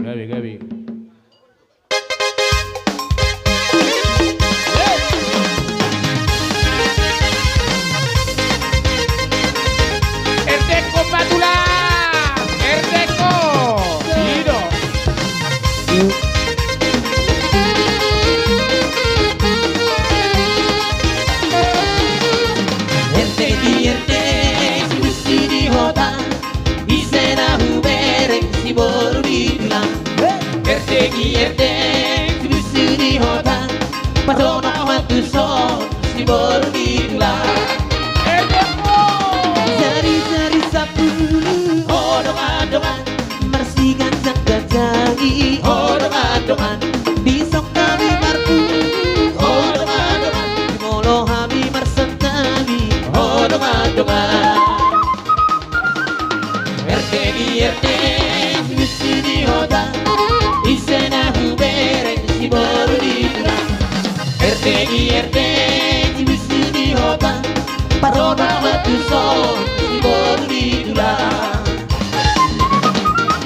Gabi, Gabi. Erdeco Padula, Erdeco. Giro. Erdek busur di hutan, padona waktu son si berbilang. Sari-sari sapu, odong-odongan, marsikan sang jagi, odong-odongan, di sok kami marpu, odong-odongan, di molo kami marsentami, odong-odongan. Erdek busur di hutan, isena hubereng si baru dibilang. Erdek busur di hutan, parona waktu son si baru dibilang.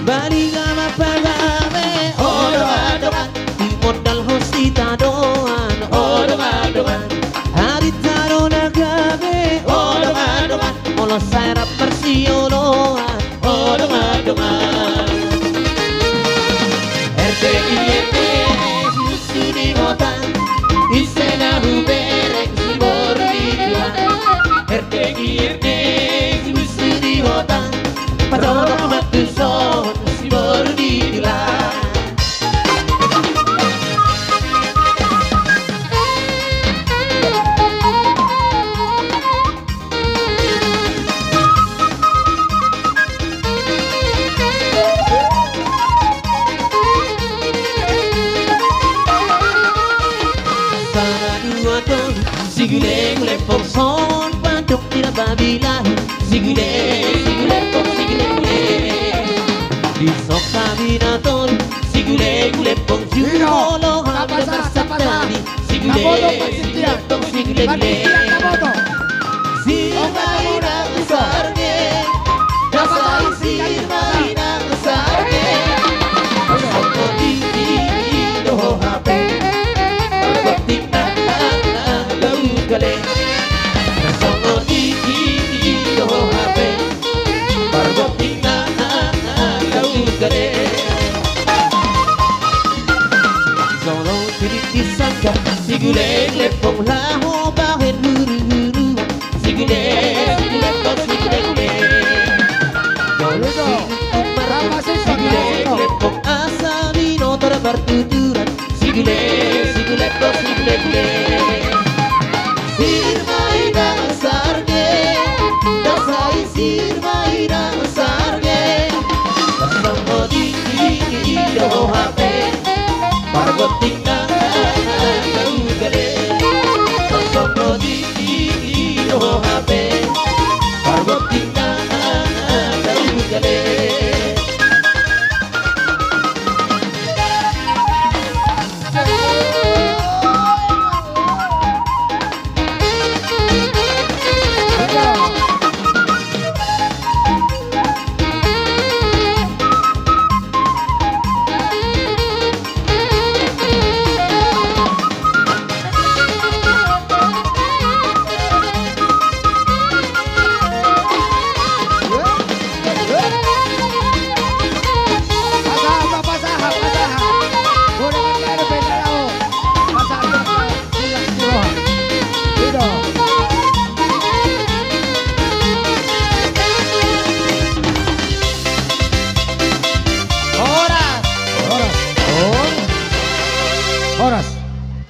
Bali gama pagawe odong-odongan, di modal hosita doan odong-odongan, hari tarona gawe odong-odongan, molo sarap persioloan odong-odongan. Erdek busur di hutan, isena hubereng si baru dibilang. Erdek busur di hutan, padona waktu son si baru dibilang. Sigule pong son pandok tira babilah, sigule pong sigule di sok kami naton, sigule pong jumolo hamil bersabdani, sigule pong sigule sirmaina besarnya, dasar sirmaina besarnya, sok di doh HP berbakti gale songo di do HP pargotina lau gale solo tiriti sangka sigule lepong laho bahen huru sigule pong sigule sigule lepong asali no terbertuturan sigule pong sigule sirmaina sarge, dasai sirmaina sarge, dasang odi do HP, pargotina